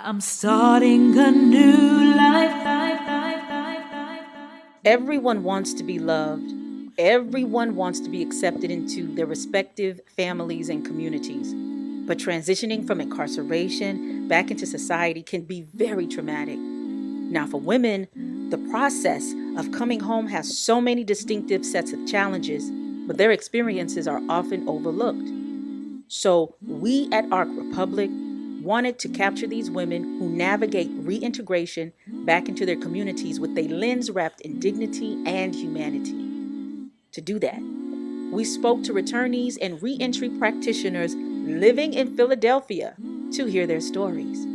I'm starting a new life. Everyone wants to be loved. Everyone wants to be accepted into their respective families and communities. But transitioning from incarceration back into society can be very traumatic. Now, for women, the process of coming home has so many distinctive sets of challenges, but their experiences are often overlooked. So, we at Arc Republic wanted to capture these women who navigate reintegration back into their communities with a lens wrapped in dignity and humanity. To do that, we spoke to returnees and reentry practitioners living in Philadelphia to hear their stories.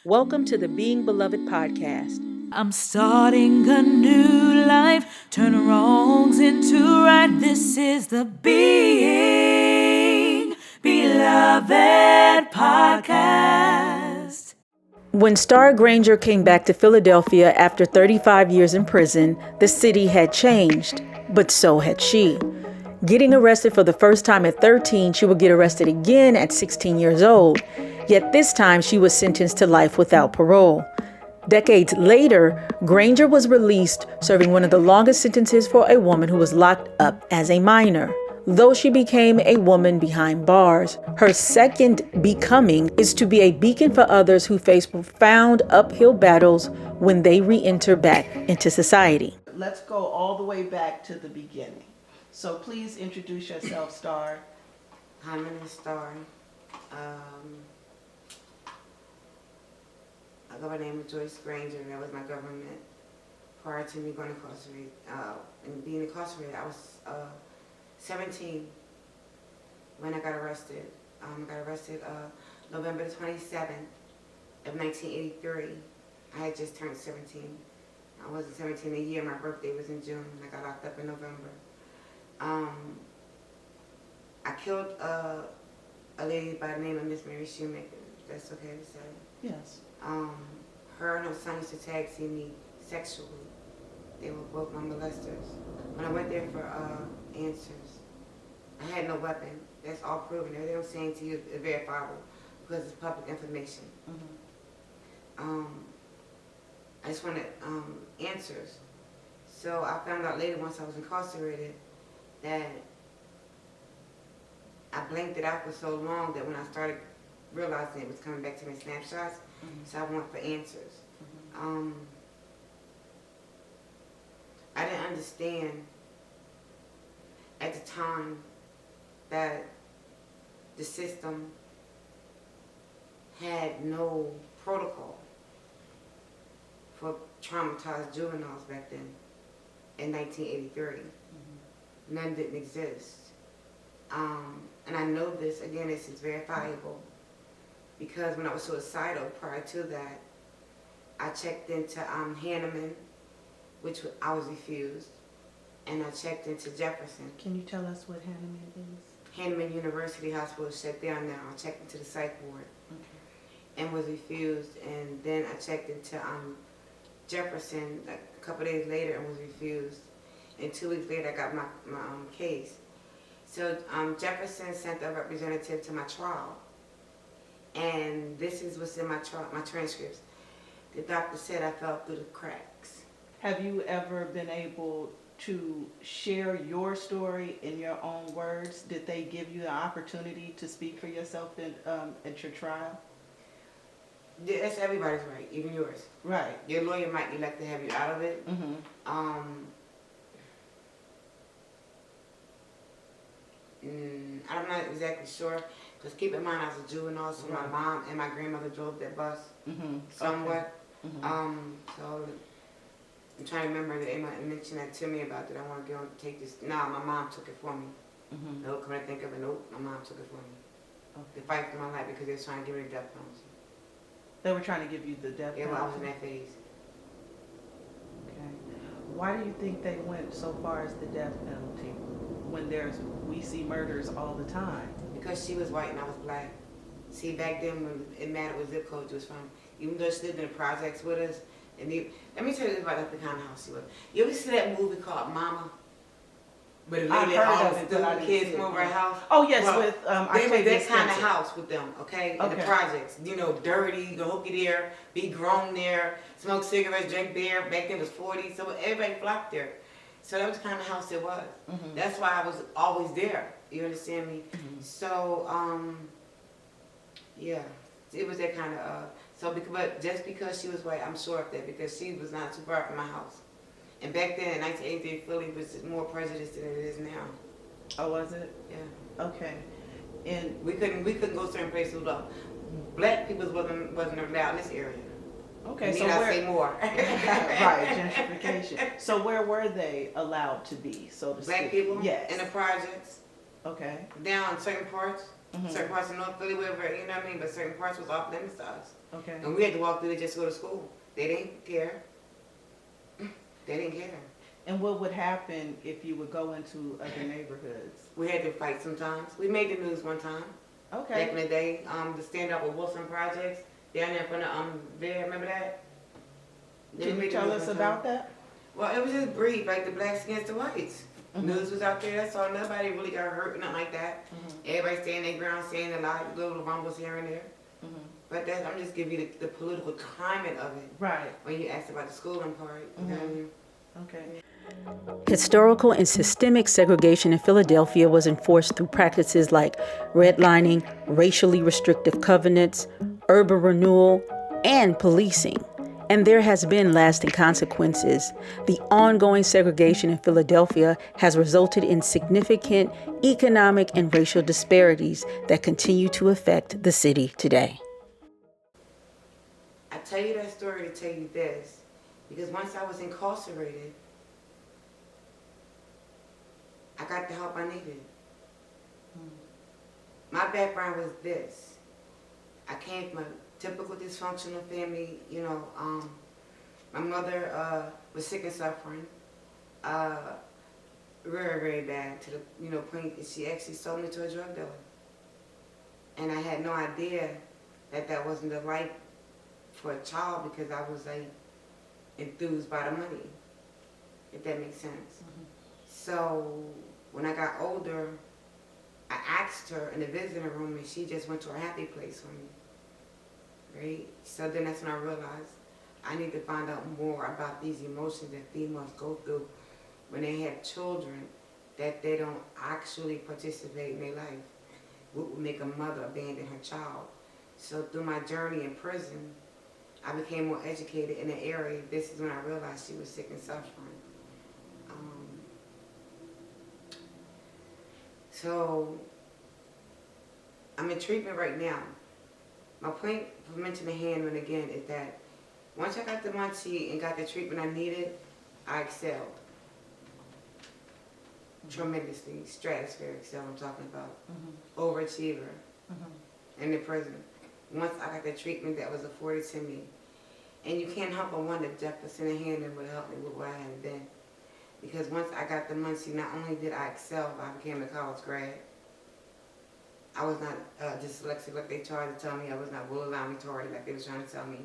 Welcome to the Being Beloved podcast. I'm starting a new life. Turn wrongs into right. This is the Being Beloved podcast. When Starr Granger came back to Philadelphia after 35 years in prison, the city had changed, but so had she. Getting arrested for the first time at 13, she would get arrested again at 16 years old. Yet this time she was sentenced to life without parole. Decades later, Granger was released, serving one of the longest sentences for a woman who was locked up as a minor. Though she became a woman behind bars, her second becoming is to be a beacon for others who face profound uphill battles when they re-enter back into society. Let's go all the way back to the beginning. So please introduce yourself, Starr. Hi, my name is Starr. I go by the name of Joyce Granger. That was my government prior to me going incarcerated. And being incarcerated, I was 17 when I got arrested. I got arrested November 27th of 1983. I had just turned 17. I wasn't 17 a year. My birthday was in June. I got locked up in November. I killed a lady by the name of Miss Mary Shoemaker. That's okay to say. Yes. Her and her son used to tag team me sexually. They were both my molesters. When I went there for answers, I had no weapon. That's all proven. Everything I'm saying to you is verifiable because it's public information. Mm-hmm. I just wanted answers. So I found out later, once I was incarcerated, that I blanked it out for so long that when I started realizing it was coming back to me in snapshots, so I went for answers. I didn't understand at the time that the system had no protocol for traumatized juveniles back then in 1983. None didn't exist. And I know this, again, this is verifiable, because when I was suicidal prior to that, I checked into Hanneman, which I was refused, and I checked into Jefferson. Can you tell us what Hanneman is? Hanneman University Hospital is shut down now. I checked into the psych ward and was refused, and then I checked into Jefferson like a couple days later and was refused, and 2 weeks later I got my case. So Jefferson sent a representative to my trial, and this is what's in my transcripts. The doctor said I fell through the cracks. Have you ever been able to share your story in your own words? Did they give you the opportunity to speak for yourself at your trial? Yeah, that's everybody's right, even yours. Right. Your lawyer might elect to have you out of it. Mm-hmm. I'm not exactly sure, because keep in mind I was a juvenile, so my mom and my grandmother drove that bus somewhat. Mm-hmm. So I'm trying to remember that they might mention that to me about that. I want to go and take this. No, my mom took it for me. Mm-hmm. Nope, come to think of it, nope, my mom took it for me. Okay. To fight for my life because they were trying to give me the death penalty. They were trying to give you the death penalty? Yeah, well, I was in that phase. Okay. Why do you think they went so far as the death penalty when we see murders all the time? Because she was white and I was black. See, back then when it mattered what zip code you was from, even though she lived in the projects with us, and let me tell you about the kind of house she was. You ever see that movie called Mama? But the I lady heard of always it, but I do didn't kids see it. from over her house. Oh yes, Well, with they was Octavia that kind of Spencer. house with them, okay? In the Okay. projects, you know, dirty, you go hooky there, be grown there, smoke cigarettes, drink beer. Back then it was 40, so everybody flocked there. So that was the kind of house it was. Mhm. That's why I was always there. You understand me? Mhm. So, yeah, it was that kind of, so, but just because she was white, I'm sure of that, because she was not too far from my house. And back then, in 1983, Philly was more prejudiced than it is now. Oh, was it? Yeah. Okay. And We couldn't go certain places. Black people wasn't allowed in this area. okay, Need so I where? say more? Right, gentrification. So where were they allowed to be, so to speak? Black people Yes. in the projects, Okay. down in certain parts, Mhm. certain parts of North Philly, wherever, you know what I mean? But certain parts was off limits to us. Okay. And we had to walk through it just to go to school. They didn't care. They didn't care. And what would happen if you would go into other neighborhoods? We had to fight sometimes. We made the news one time. Back in Okay. the day, the stand up with Wilson Projects, down there in front of there, remember that? They Can you made the tell news us one about time. that? Well, it was just brief, like the blacks against the whites. Mhm. News was out there, so nobody really got hurt, nothing like that. Mhm. Everybody staying their ground, saying a lot, little rumbles here and there. Mhm. But that, I'm just giving you the political climate of it. Right. When you asked about the schooling part, you know what I mean? Okay. Historical and systemic segregation in Philadelphia was enforced through practices like redlining, racially restrictive covenants, urban renewal, and policing. And there has been lasting consequences. The ongoing segregation in Philadelphia has resulted in significant economic and racial disparities that continue to affect the city today. I tell you that story to tell you this, because once I was incarcerated, I got the help I needed. My background was this. I came from a typical dysfunctional family, you know. My mother was sick and suffering, very, very bad, to the point that she actually sold me to a drug dealer. And I had no idea that wasn't the life for a child, because I was like enthused by the money, if that makes sense. So when I got older, I asked her in the visiting room, and she just went to a happy place for me, right? So then that's when I realized I need to find out more about these emotions that females go through when they have children, that they don't actually participate in their life. What would make a mother abandon her child? So through my journey in prison, I became more educated in the area. This is when I realized she was sick and suffering. So I'm in treatment right now. My point for mentioning the handling again is that once I got the munchie and got the treatment I needed, I excelled. Tremendously, stratosphere excel I'm talking about. Overachiever in the prison. Once I got the treatment that was afforded to me. And you can't help but wonder if Jefferson and Handon would help me with what I had been. Because once I got the munchie, not only did I excel, but I became a college grad. I was not dyslexic like they tried to tell me. I was not borderline retarded like they were trying to tell me.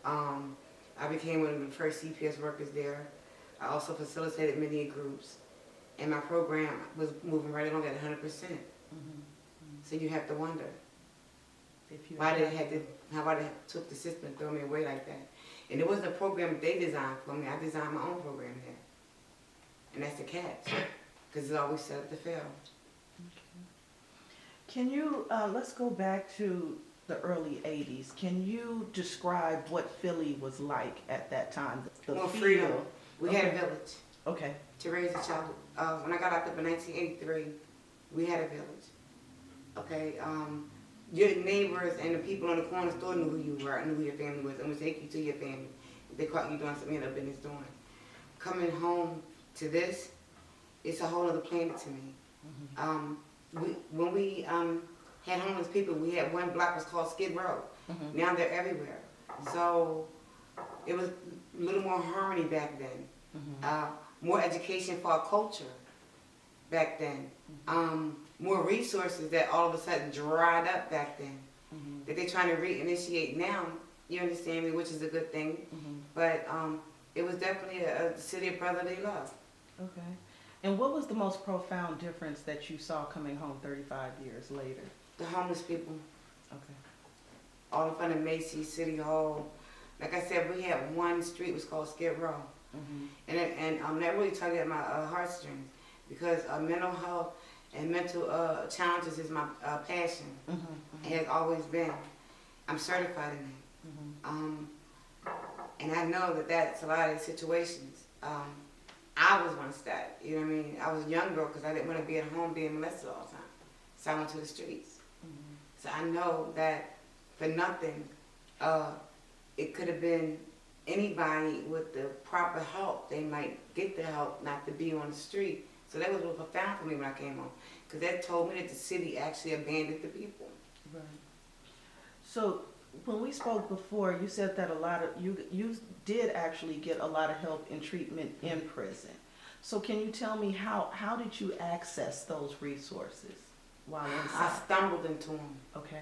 I became one of the first CPS workers there. I also facilitated many groups. And my program was moving right along at 100%. So you have to wonder, why they took the system and throw me away like that. And it wasn't a program they designed for me. I designed my own program there. And that's the catch, because it's always set up to fail. Can you, let's go back to the early 80s. Can you describe what Philly was like at that time? The More feel? freedom. We had a Okay. village Okay. to raise a child. When I got out there in 1983, we had a village. Okay, your neighbors and the people on the corner store knew who you were, knew who your family was, and would take you to your family if they caught you doing something in the business doing. Coming home to this, it's a whole other planet to me. When we had homeless people, we had one block was called Skid Row. Now they're everywhere. So it was a little more harmony back then. More education for our culture back then. More resources that all of a sudden dried up back then. That they're trying to reinitiate now, you understand me, which is a good thing. But it was definitely a city of brotherly love. Okay. And what was the most profound difference that you saw coming home 35 years later? The homeless people, Okay. all in front of Macy's, City Hall. Like I said, we had one street was called Skid Row. Mm-hmm. And that really tugged at my heartstrings because mental health and mental challenges is my passion. Mm-hmm. It has always been. I'm certified in it. Mm-hmm. And I know that that's a lot of situations. I was once that, you know what I mean? I was a young girl because I didn't want to be at home being molested all the time. So I went to the streets. Mm-hmm. So I know that for nothing, it could have been anybody with the proper help. They might get the help not to be on the street. So that was what profound for me when I came home. Because that told me that the city actually abandoned the people. Right. So when we spoke before, you said that a lot of you did actually get a lot of help and treatment in prison. So can you tell me how did you access those resources while I inside? stumbled into them. Okay.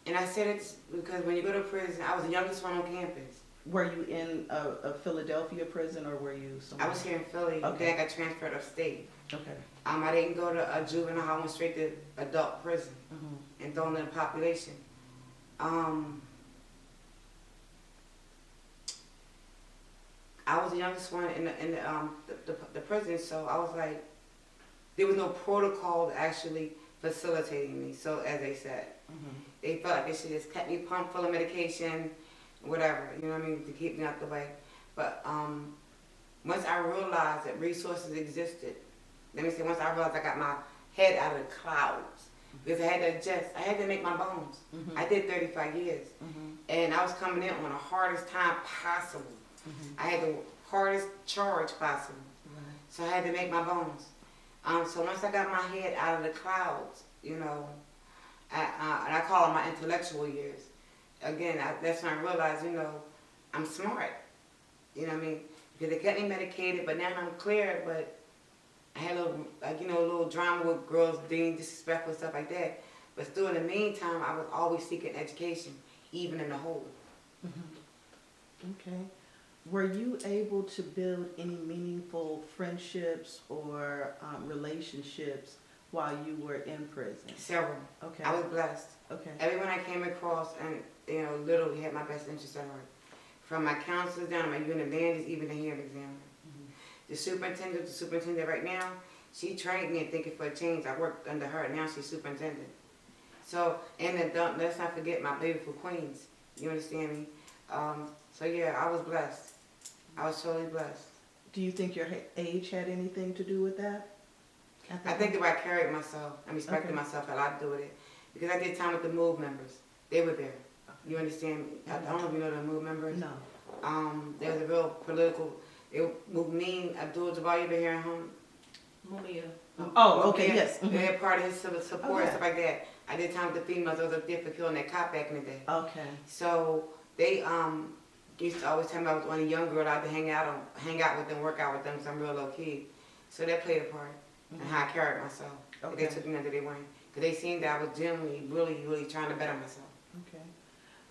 And I said it's because when you go to prison, I was the youngest one on campus. Were you in a Philadelphia prison or were you somewhere? I was here in Philly, Okay. then I got transferred upstate. Okay. I didn't go to a juvenile, I went straight to adult prison Mm-hmm. and thrown in the population. I was the youngest one in the prison, so I was like, there was no protocol actually facilitating me. So as they said, Mm-hmm. they felt like they should just kept me pumped full of medication, whatever, you know what I mean, to keep me out the way. But once I realized that resources existed, once I realized I got my head out of the clouds, because I had to adjust, I had to make my bones. Mm-hmm. I did 35 years, Mm-hmm. and I was coming in on the hardest time possible. Mm-hmm. I had the hardest charge possible, Right. so I had to make my bones. So once I got my head out of the clouds, you know, and I call them my intellectual years. Again, that's when I realized, you know, I'm smart. You know what I mean? Because they kept me medicated, but now I'm clear. But I had a little, like, you know, a little drama with girls being disrespectful and stuff like that. But still, in the meantime, I was always seeking education, even in the hole. Mm-hmm. Okay. Were you able to build any meaningful friendships or relationships while you were in prison? Several. Okay. I was blessed. Okay. Everyone I came across, and you know, literally had my best interest at heart. From my counselors down to my unit managers, even the hearing examiner. Mm-hmm. The superintendent right now, she trained me in thinking for a change. I worked under her. Now she's superintendent. So, and then let's not forget my beautiful queens. You understand me? So yeah, I was blessed. I was totally blessed. Do you think your age had anything to do with that? I think the way I carried myself and respected Okay. myself had a lot to do with it. Because I did time with the MOVE members. They were there. You understand me? I don't know if you know the MOVE members. No. There was a real political, Mean Abdul-Jabbar, you been hearing him? Mumia. Oh, okay, Yeah, yes. Mhm. they're part of his civil support Okay. and stuff like that. I did time with the females. I was up there for killing that cop back in the day. Okay. So they used to always tell me I was one of the young girls I had to hang out with them, work out with them, because I'm real low key. So that played a part in how I carried myself. Okay. They took me under their wing. Because they seen that I was genuinely, really, really trying to better myself. Okay.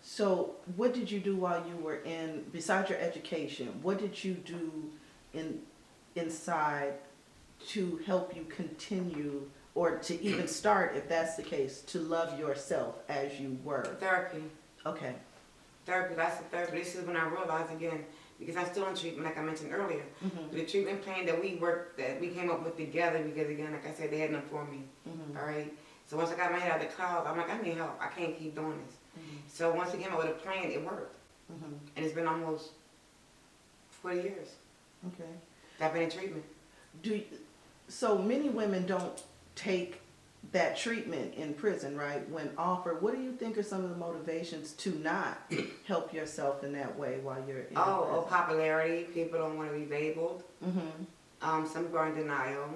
So what did you do while you were in, besides your education, what did you do inside to help you continue, or to even start, if that's the case, to love yourself as you were? Therapy. Okay. Therapy, that's the therapy. This is when I realized again, because I'm still in treatment, like I mentioned earlier. Mm-hmm. The treatment plan that we came up with together, because again, like I said, they had none for me. Mm-hmm. All right. So once I got my head out of the clouds, I'm like, I need help. I can't keep doing this. Mm-hmm. So once we came up with a plan, it worked. Mm-hmm. And it's been almost 40 years Okay. that I've been in treatment. So many women don't take that treatment in prison, right? When offered, what do you think are some of the motivations to not help yourself in that way while you're in prison? Popularity. People don't want to be labeled. Mm-hmm. Some people are in denial.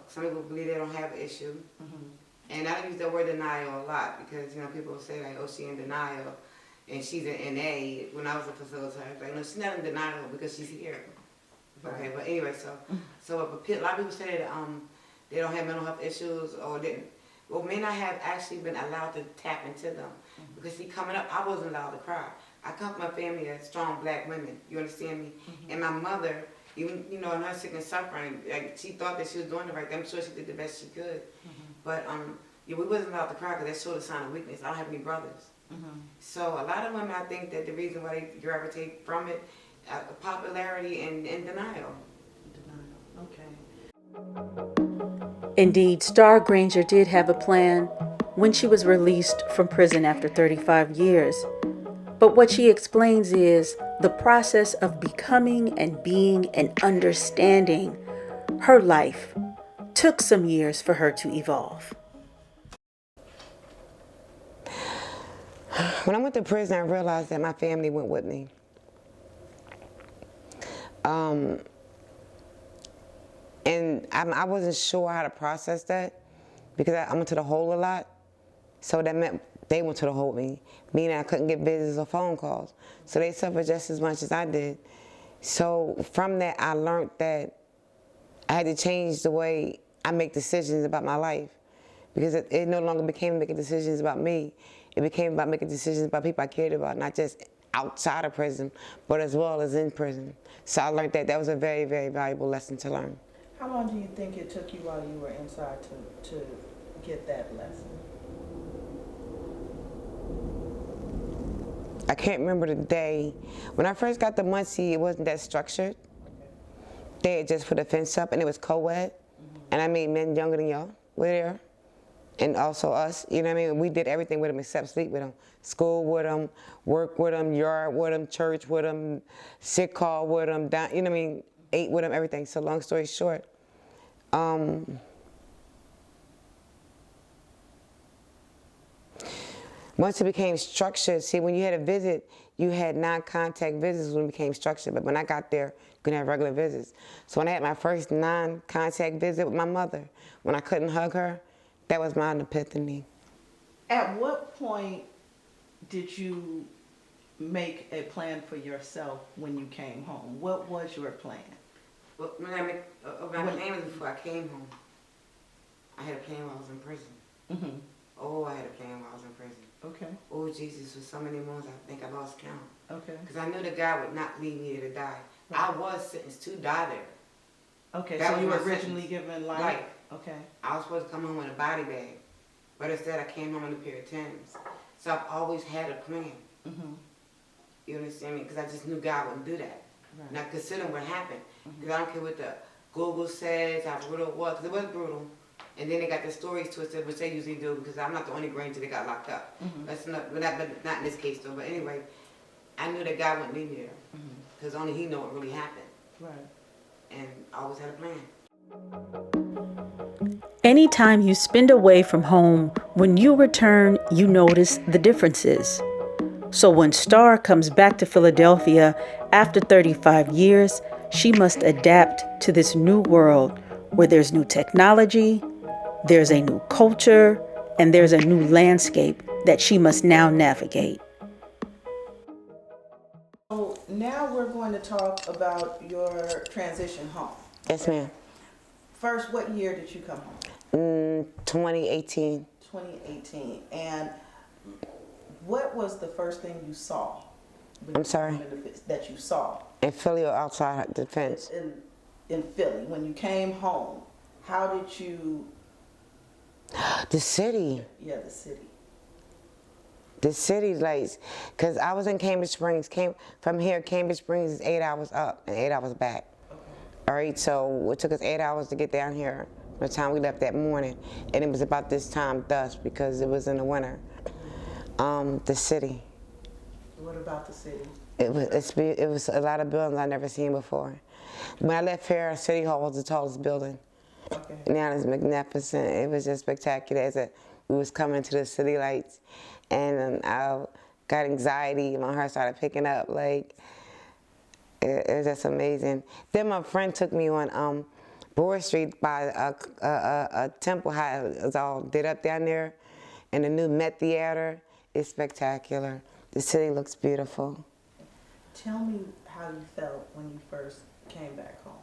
Some people believe they don't have an issue. Mm-hmm. And I use the word denial a lot because, you know, people say like, oh, she's in denial and she's an NA. When I was a facilitator, I was like, no, she's not in denial because she's here. Okay, Right. but anyway, so a lot of people say that they don't have mental health issues or may not have actually been allowed to tap into them. Mm-hmm. Because see, coming up, I wasn't allowed to cry. I come from a family of strong black women, you understand me? Mm-hmm. And my mother Even, you know, in her sick and suffering, like, she thought that she was doing the right thing. I'm sure she did the best she could. But, yeah, we wasn't allowed to cry because that showed a sign of weakness. I don't have any brothers. So a lot of women, I think that the reason why they gravitate from it, popularity and denial. Okay. Indeed, Starr Granger did have a plan when she was released from prison after 35 years. But what she explains is the process of becoming and being and understanding her life took some years for her to evolve. When I went to prison, I realized that my family went with me. And I wasn't sure how to process that because I went to the hole a lot. So that meant they went to the hole with me, meaning I couldn't get visits or phone calls. So they suffered just as much as I did. So from that, I learned that I had to change the way I make decisions about my life because it no longer became making decisions about me. It became about making decisions about people I cared about, not just outside of prison, but as well as in prison. So I learned that was a very, very valuable lesson to learn. How long do you think it took you while you were inside to get that lesson? I can't remember the day. When I first got to Muncie, it wasn't that structured. They had just put a fence up and it was co-ed. And I made men younger than y'all were there. And also us, you know what I mean? We did everything with them except sleep with them. School with them, work with them, yard with them, church with them, sick call with them, down, you know what I mean? Ate with them, everything. So long story short, once it became structured, see, when you had a visit, you had non-contact visits when it became structured. But when I got there, you couldn't have regular visits. So when I had my first non-contact visit with my mother, when I couldn't hug her, that was my epiphany. At what point did you make a plan for yourself when you came home? What was your plan? Well, when I came before I came home, I had a plan while I was in prison. Mm-hmm. Oh, I had a plan while I was in prison. Okay. Oh, Jesus, for so many months, I think I lost count. Okay. Because I knew that God would not leave me there to die. Right. I was sentenced to die there. Okay, That so was you were my originally sentence. given life? Life. Okay. I was supposed to come home in a body bag. But instead, I came home in a pair of Timbs. So I've always had a plan. Mm-hmm. You understand me? Because I just knew God wouldn't do that. Right. Not considering what happened. Because I don't care what the Google says, how brutal it was. Because it was brutal. And then they got the stories twisted, which they usually do, because I'm not the only Granger that got locked up. Mm-hmm. That's not in this case, though. But anyway, I knew that God wouldn't leave me there. Because only He knew what really happened. Right. And I always had a plan. Anytime you spend away from home, when you return, you notice the differences. So when Starr comes back to Philadelphia after 35 years, she must adapt to this new world where there's new technology, there's a new culture, and there's a new landscape that she must now navigate. So now we're going to talk about your transition home. Yes, ma'am. First, what year did you come home? 2018. 2018. And what was the first thing you saw? I'm sorry? That you saw In Philly or outside the fence? in Philly. When you came home, how did you... The city. Yeah, the city. The city lights. Because I was in Cambridge Springs. From here, Cambridge Springs is 8 hours up and 8 hours back. Okay. All right, so it took us 8 hours to get down here by the time we left that morning. And it was about this time dusk because it was in the winter. The city. What about the city? It was a lot of buildings I'd never seen before. When I left here, City Hall was the tallest building. Okay. Now it's magnificent. It was just spectacular as we was coming to the city lights. And I got anxiety. My heart started picking up. Like, it was just amazing. Then my friend took me on Broad Street by a temple, how it was all did up down there. And the new Met Theater is spectacular. The city looks beautiful. Tell me how you felt when you first came back home.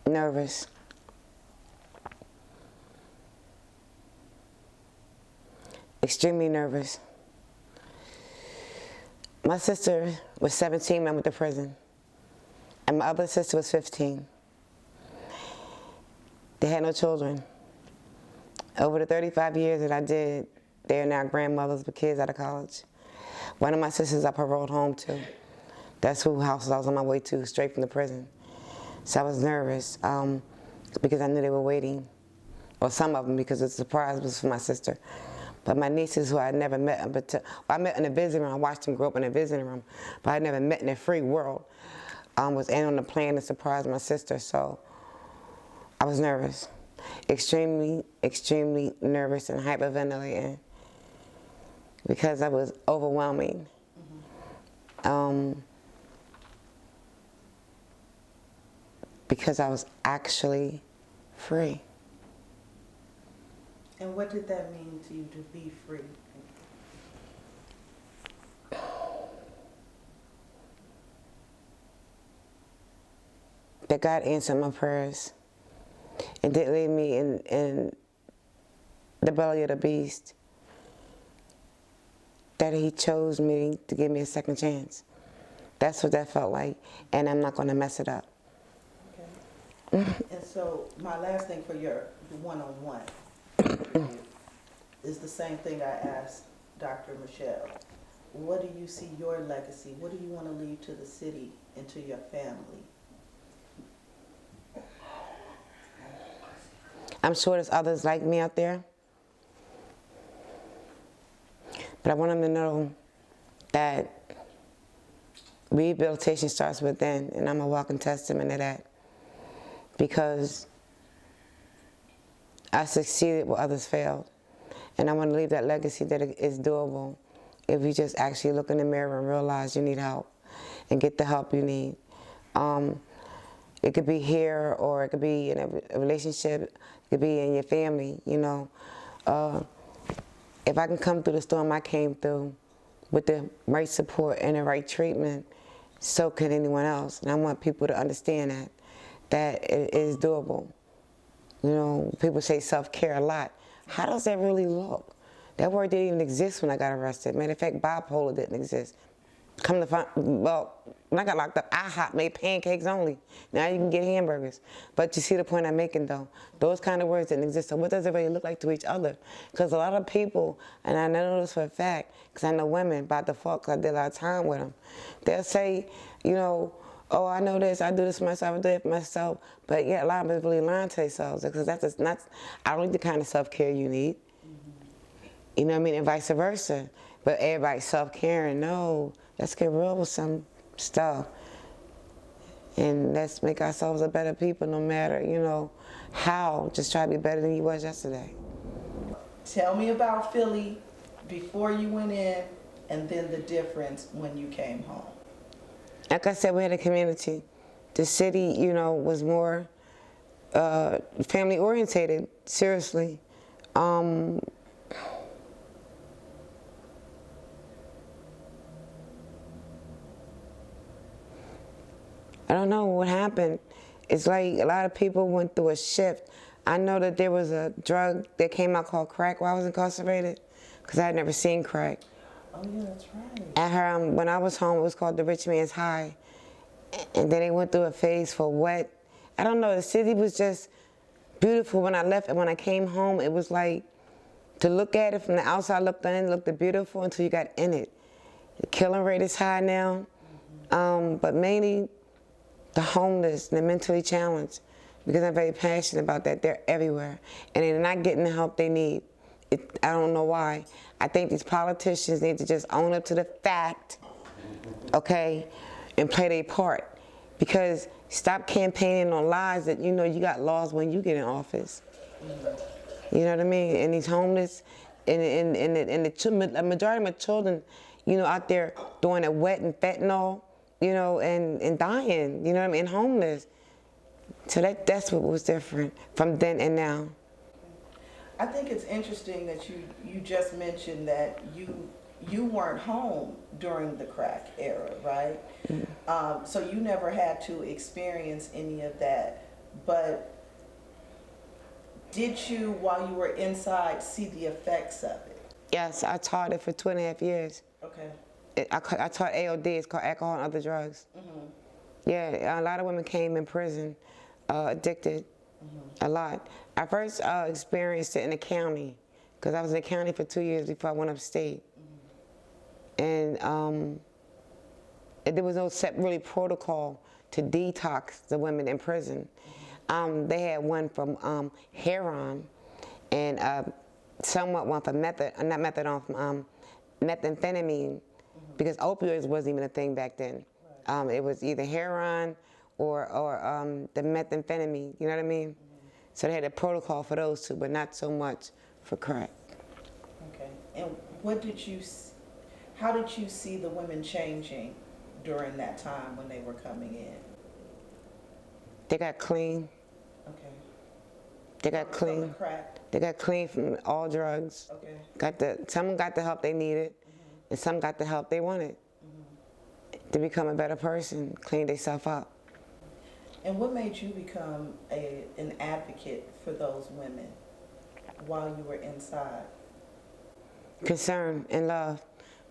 Nervous. extremely nervous. My sister was 17 when I went to prison, and my other sister was 15. They had no children. Over the 35 years that I did, they are now grandmothers with kids out of college. One of my sisters I paroled home to. That's who house I was on my way to, straight from the prison. So I was nervous because I knew they were waiting, or some of them, because the surprise was for my sister. But my nieces, who I had never met, I met in a visiting room. I watched them grow up in a visiting room, but I never met in the free world. Was in on the plane to surprise my sister, so I was nervous, extremely, extremely nervous and hyperventilating because I was overwhelming. Because I was actually free. And what did that mean to you to be free? That God answered my prayers and didn't leave me in the belly of the beast. That He chose me to give me a second chance. That's what that felt like, and I'm not going to mess it up. Okay. And so my last thing for your one-on-one is the same thing I asked Dr. Michelle. What do you see your legacy? What do you want to leave to the city and to your family? I'm sure there's others like me out there, but I want them to know that rehabilitation starts within, and I'm a walking testament to that, because I succeeded where others failed, and I want to leave that legacy that it is doable if you just actually look in the mirror and realize you need help and get the help you need. It could be here, or it could be in a relationship, it could be in your family, you know. If I can come through the storm I came through with the right support and the right treatment, so can anyone else. And I want people to understand that it is doable. You know, people say self-care a lot. How does that really look? That word didn't even exist when I got arrested. Matter of fact, bipolar didn't exist. Come to find, well, when I got locked up, IHOP made pancakes only. Now you can get hamburgers. But you see the point I'm making, though. Those kind of words didn't exist. So what does it really look like to each other? Because a lot of people, and I know this for a fact, because I know women by default, because I did a lot of time with them, they'll say, you know, oh, I know this, I do this for myself, I do it for myself. But yeah, a lot of them really lying to themselves, because that's just not, I don't need the kind of self-care you need. You know what I mean? And vice versa. But everybody's self-caring. No, let's get real with some stuff. And let's make ourselves a better people no matter, you know, how. Just try to be better than you was yesterday. Tell me about Philly before you went in, and then the difference when you came home. Like I said, we had a community. The city, you know, was more family orientated, seriously. I don't know what happened. It's like a lot of people went through a shift. I know that there was a drug that came out called crack while I was incarcerated, because I had never seen crack. Oh yeah, that's right. And when I was home, it was called the rich man's high. And then they went through a phase for wet. I don't know, the city was just beautiful when I left, and when I came home, it was like, to look at it from the outside, looked in, it looked beautiful until you got in it. The killing rate is high now, but mainly the homeless, the mentally challenged, because I'm very passionate about that. They're everywhere, and they're not getting the help they need. I don't know why. I think these politicians need to just own up to the fact, okay, and play their part. Because stop campaigning on lies that you know you got laws when you get in office. You know what I mean? And these homeless, and the majority of my children, you know, out there doing it wet and fentanyl, you know, and dying, you know what I mean, homeless. So that's what was different from then and now. I think it's interesting that you just mentioned that you weren't home during the crack era, right? Mm-hmm. So you never had to experience any of that. But did you, while you were inside, see the effects of it? Yes, I taught it for 2.5 years. Okay. I taught AOD, it's called alcohol and other drugs. Yeah, a lot of women came in prison addicted, a lot. I first experienced it in the county, because I was in the county for 2 years before I went upstate. And there was no set really protocol to detox the women in prison. They had one from heroin, and somewhat one for methamphetamine, because opioids wasn't even a thing back then. It was either heroin or the methamphetamine, you know what I mean? So they had a protocol for those two, but not so much for crack. Okay. And how did you see the women changing during that time when they were coming in? They got clean. Okay. They got From clean. the crack. They got clean from all drugs. Okay. Some got the help they needed, and some got the help they wanted to become a better person, clean themselves up. And what made you become an advocate for those women while you were inside? Concern and love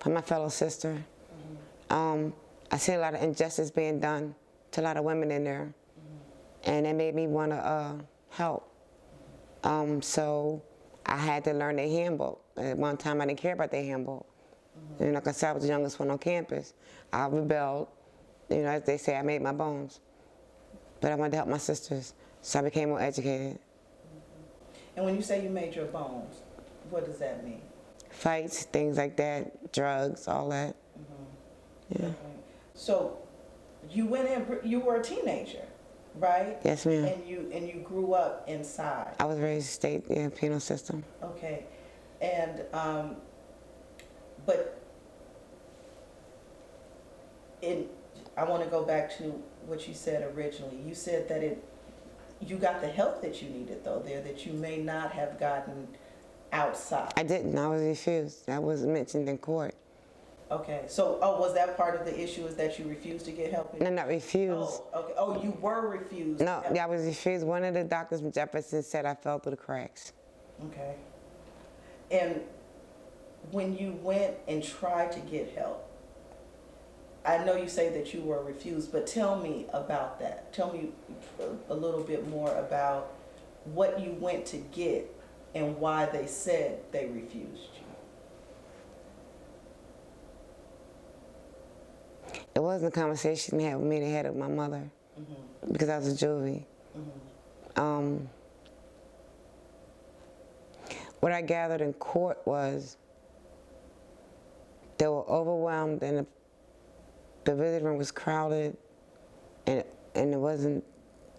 for my fellow sister. I see a lot of injustice being done to a lot of women in there, and it made me want to help. So I had to learn their handbook. At one time I didn't care about their handbook. And like I said, I was the youngest one on campus. I rebelled. You know, as they say, I made my bones. But I wanted to help my sisters, so I became more educated. And when you say you made your bones, what does that mean? Fights, things like that, drugs, all that. Yeah. Okay. So you went in, you were a teenager, right? Yes, ma'am. And you grew up inside. I was raised state penal system. Okay. And but I want to go back to what you said originally. You said that you got the help that you needed though there, that you may not have gotten outside. I didn't. I was refused. That was mentioned in court. Okay. So, was that part of the issue, is that you refused to get help? No, not refused. Oh, okay. Oh, you were refused. No, I was refused. One of the doctors from Jefferson said I fell through the cracks. Okay. And when you went and tried to get help, I know you say that you were refused, but tell me about that. Tell me a little bit more about what you went to get and why they said they refused you. It wasn't a conversation they had with me, they had it with my mother, because I was a juvie. What I gathered in court was they were overwhelmed, and the visiting room was crowded, and it wasn't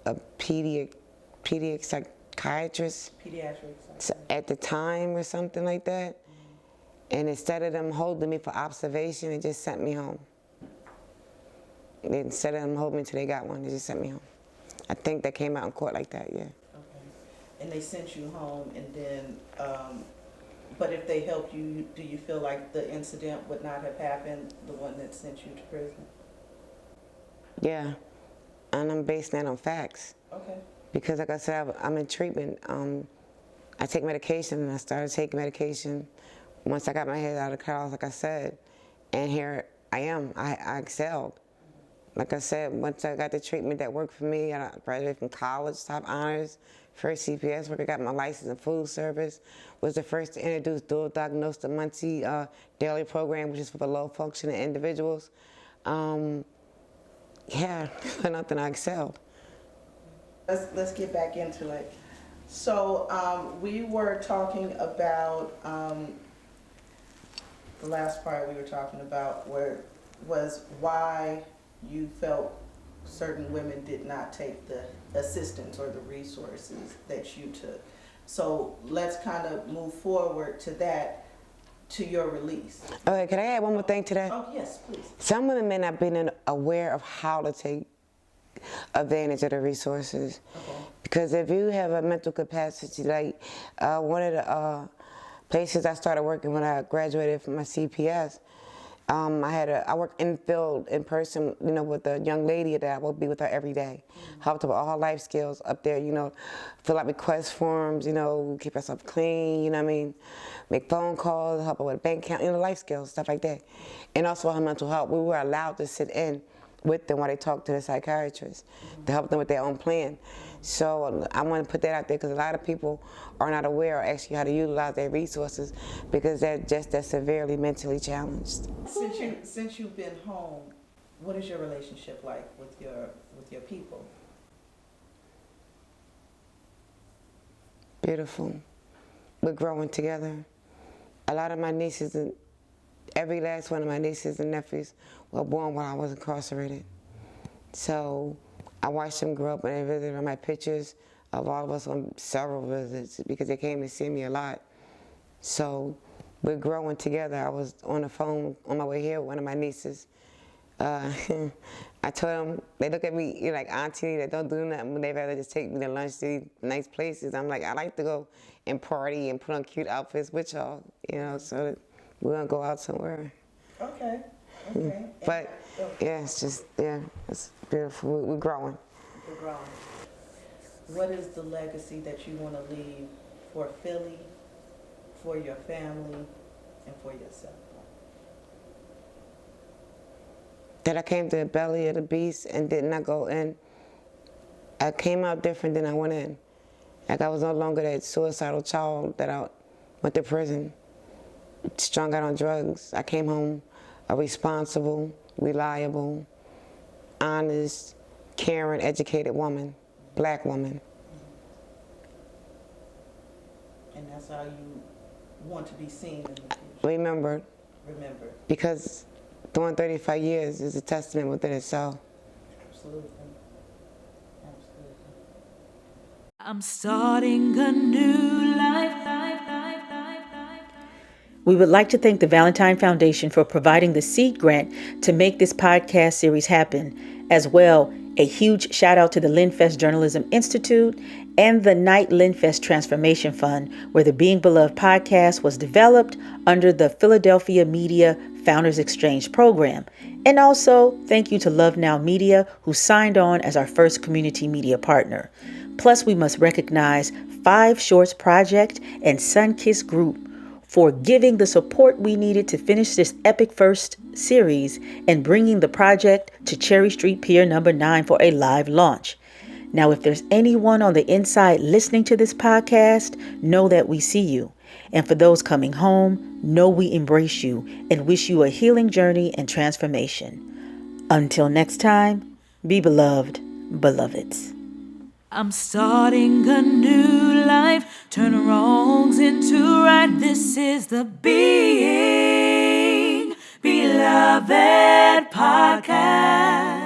a pediatric psychiatrist Pediatrics. at the time or something like that. And instead of them holding me for observation, they just sent me home. Instead of them holding me till they got one, they just sent me home. I think that came out in court like that, yeah. Okay. And they sent you home, and then, but if they helped you, do you feel like the incident would not have happened, the one that sent you to prison? Yeah, and I'm basing that on facts. Okay. Because like I said, I'm in treatment. I take medication, and I started taking medication once I got my head out of the clouds, like I said. And here I am, I excelled. Like I said, once I got the treatment that worked for me, I graduated from college, top honors, first CPS work. I got my license in food service, was the first to introduce dual diagnosed Muncie daily program, which is for low functioning individuals. Yeah, for nothing, I excelled. Let's get back into it. So we were talking about the last part we were talking about was why you felt certain women did not take the assistance or the resources that you took. So let's kind of move forward to that, to your release. Okay, can I add one more thing to that? Oh, yes, please. Some women may not be aware of how to take advantage of the resources. Okay. Because if you have a mental capacity, like one of the places I started working when I graduated from my CPS, I work in the field in person, with a young lady that I will be with her every day. Helped her with all her life skills up there, fill out request forms, keep herself clean, make phone calls, help her with a bank account, life skills, stuff like that. And also her mental health. We were allowed to sit in with them while they talk to the psychiatrist to help them with their own plan. So I want to put that out there because a lot of people are not aware or actually how to utilize their resources because they're severely mentally challenged. Since you've been home, what is your relationship like with your people? Beautiful. We're growing together. A lot of my nieces and every last one of my nieces and nephews were born while I was incarcerated. So I watched them grow up and they visited my pictures of all of us on several visits because they came to see me a lot. So we're growing together. I was on the phone on my way here with one of my nieces. I told them, they look at me like auntie that don't do nothing, but they'd rather just take me to lunch to these nice places. I'm like, I like to go and party and put on cute outfits with y'all, so that we're gonna go out somewhere. Okay. But yeah, it's beautiful. We're growing. We're growing. What is the legacy that you want to leave for Philly, for your family, and for yourself? That I came to the belly of the beast and did not go in. I came out different than I went in. Like I was no longer that suicidal child that I went to prison, strung out on drugs. I came home a responsible, reliable, honest, caring, educated woman, black woman. And that's how you want to be seen in the future. Remember, because doing 35 years is a testament within itself. Absolutely. I'm starting a new life. We would like to thank the Valentine Foundation for providing the seed grant to make this podcast series happen. As well, a huge shout out to the LinFest Journalism Institute and the Knight LinFest Transformation Fund, where the Being Beloved podcast was developed under the Philadelphia Media Founders Exchange program. And also, thank you to Love Now Media, who signed on as our first community media partner. Plus, we must recognize 5 Shorts Project and Sunkiss Group for giving the support we needed to finish this epic first series and bringing the project to Cherry Street Pier number 9 for a live launch. Now, if there's anyone on the inside listening to this podcast, know that we see you. And for those coming home, know we embrace you and wish you a healing journey and transformation. Until next time, be beloved, beloveds. I'm starting a new life, turn wrongs into right. This is the Being Beloved podcast.